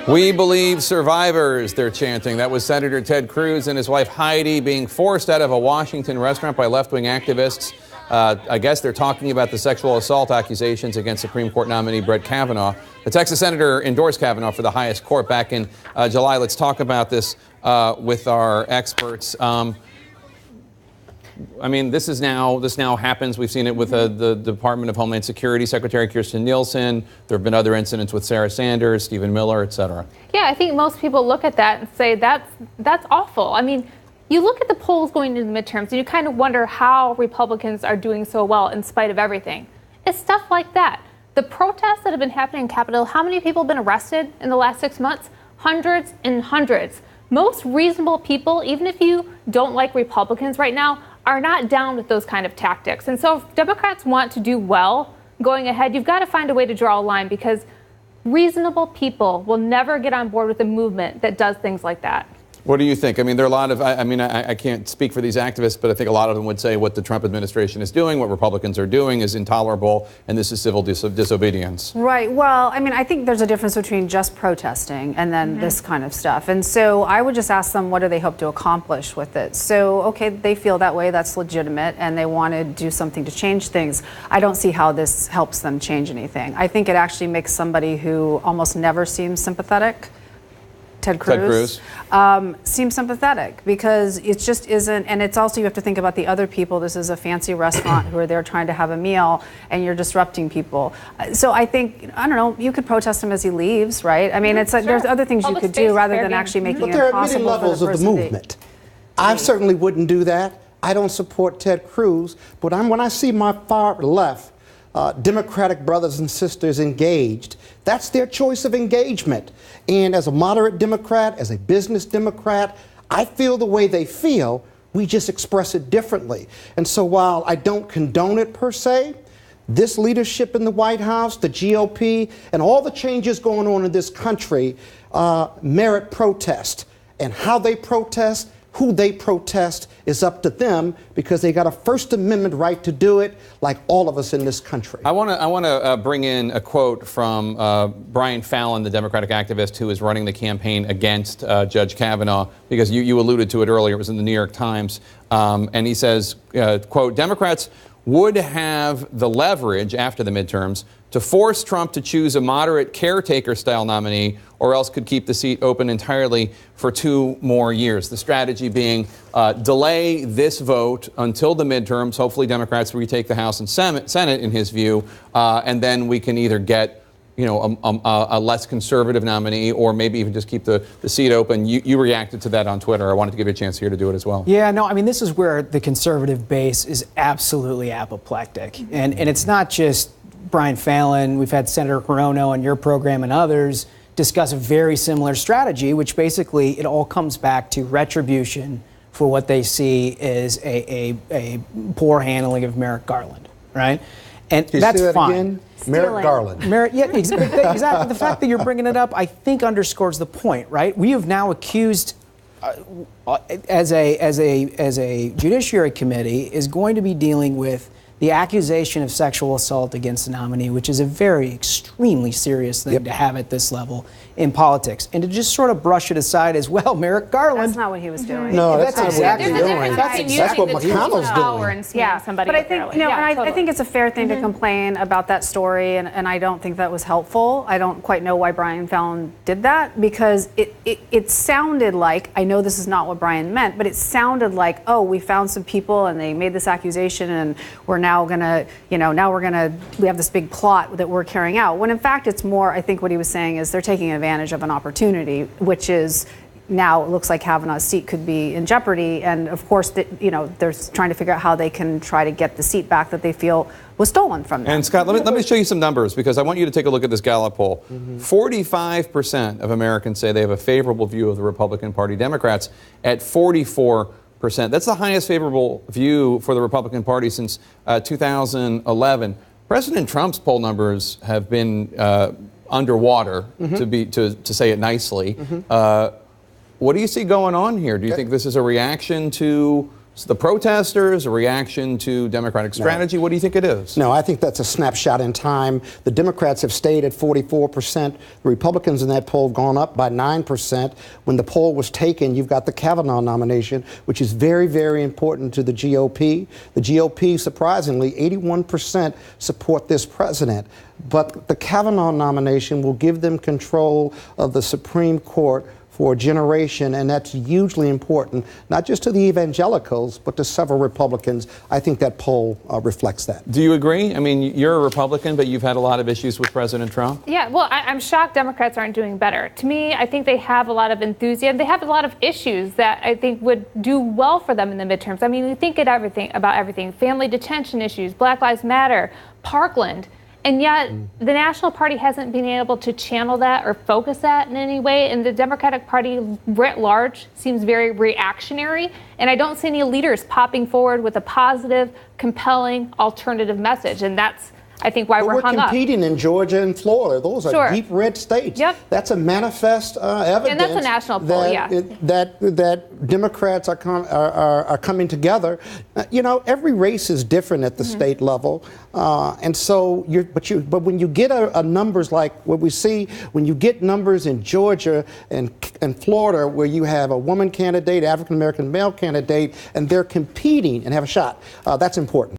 We believe survivors, they're chanting. That was Senator Ted Cruz and his wife Heidi being forced out of a Washington restaurant by left-wing activists. I guess they're talking about the sexual assault accusations against Supreme Court nominee Brett Kavanaugh. The Texas senator endorsed Kavanaugh for the highest court back in July. Let's talk about this with our experts. I mean, this now happens. We've seen it with the Department of Homeland Security Secretary Kirstjen Nielsen. There have been other incidents with Sarah Sanders, Stephen Miller, et cetera. Yeah, I think most people look at that and say that's awful. I mean, you look at the polls going into the midterms and you kind of wonder how Republicans are doing so well in spite of everything. It's stuff like that. The protests that have been happening in Capitol, how many people have been arrested in the last 6 months? Hundreds and hundreds. Most reasonable people, even if you don't like Republicans right now, are not down with those kind of tactics. And so if Democrats want to do well going ahead, you've got to find a way to draw a line, because reasonable people will never get on board with a movement that does things like that. What do you think? I mean, there are a lot of, I can't speak for these activists, but I think a lot of them would say what the Trump administration is doing, what Republicans are doing is intolerable, and this is civil disobedience. Right. Well, I mean, I think there's a difference between just protesting and then this kind of stuff. And so I would just ask them, what do they hope to accomplish with it? So, okay, they feel that way, that's legitimate, and they want to do something to change things. I don't see how this helps them change anything. I think it actually makes somebody who almost never seems sympathetic, Ted Cruz. Seems sympathetic, because it just isn't. And it's also, you have to think about the other people. This is a fancy restaurant who are there trying to have a meal, and you're disrupting people. So I think, I don't know, you could protest him as he leaves, right? I mean, it's like, there's other things you could do rather than actually making it impossible for the person to. But there are many levels of the movement. I certainly wouldn't do that. I don't support Ted Cruz, but when I see my far left Democratic brothers and sisters engaged, that's their choice of engagement. And as a moderate Democrat, as a business Democrat, I feel the way they feel. We just express it differently. And so while I don't condone it per se, this leadership in the White House, the GOP, and all the changes going on in this country merit protest. And how they protest, who they protest, is up to them, because they got a First Amendment right to do it, like all of us in this country. I want to bring in a quote from Brian Fallon, the Democratic activist who is running the campaign against Judge Kavanaugh, because you alluded to it earlier. It was in the New York Times, and he says, quote, "Democrats would have the leverage after the midterms to force Trump to choose a moderate caretaker-style nominee, or else could keep the seat open entirely for 2 more years." The strategy being delay this vote until the midterms. Hopefully Democrats retake the House and Senate, in his view, and then we can either get a less conservative nominee, or maybe even just keep the seat open. You reacted to that on Twitter. I wanted to give you a chance here to do it as well. Yeah, no, I mean, this is where the conservative base is absolutely apoplectic. And it's not just Brian Fallon. We've had Senator Corona on your program and others discuss a very similar strategy, which basically it all comes back to retribution for what they see as a poor handling of Merrick Garland, right? And that's fine. Again? Merrick Garland. Yeah, exactly. The fact that you're bringing it up, I think, underscores the point, right? We have now accused, as a Judiciary Committee, is going to be dealing with the accusation of sexual assault against the nominee, which is a very extremely serious thing to have at this level in politics. And to just sort of brush it aside as, well, Merrick Garland. That's not what he was doing. No, that's not exactly what he was doing. That's what McConnell's doing. Yeah, but I think, I think it's a fair thing to complain about that story, and I don't think that was helpful. I don't quite know why Brian Fallon did that, because it sounded like, I know this is not what Brian meant, but it sounded like, oh, we found some people and they made this accusation, and we're now gonna, we have this big plot that we're carrying out. When in fact it's more, I think what he was saying is they're taking advantage of an opportunity, which is now it looks like Kavanaugh's seat could be in jeopardy. And of course, they're trying to figure out how they can try to get the seat back that they feel was stolen from them. And Scott, let me show you some numbers, because I want you to take a look at this Gallup poll. 45% of Americans say they have a favorable view of the Republican Party. Democrats at 44%. That's the highest favorable view for the Republican Party since 2011. President Trump's poll numbers have been underwater, to say it nicely. What do you see going on here? Do you think this is a reaction to the protesters, a reaction to Democratic strategy? No. What do you think it is? No, I think that's a snapshot in time. The Democrats have stayed at 44%. The Republicans in that poll have gone up by 9%. When the poll was taken, you've got the Kavanaugh nomination, which is very, very important to the GOP. The GOP, surprisingly, 81% support this president. But the Kavanaugh nomination will give them control of the Supreme Court for a generation, and that's hugely important, not just to the evangelicals, but to several Republicans. I think that poll reflects that. Do you agree? I mean, you're a Republican, but you've had a lot of issues with President Trump. Yeah, well, I'm shocked Democrats aren't doing better. To me, I think they have a lot of enthusiasm. They have a lot of issues that I think would do well for them in the midterms. I mean, we think about everything, family detention issues, Black Lives Matter, Parkland. And yet, the National Party hasn't been able to channel that or focus that in any way. And the Democratic Party, writ large, seems very reactionary. And I don't see any leaders popping forward with a positive, compelling, alternative message. And that's, I think, why we're hung up. We're competing in Georgia and Florida. Those are deep red states. Yep. That's a manifest evidence. And that's a national poll, that Democrats are coming together. You know, every race is different at the state level, and so but when you get a numbers like what we see, when you get numbers in Georgia and Florida, where you have a woman candidate, African American male candidate, and they're competing and have a shot, that's important.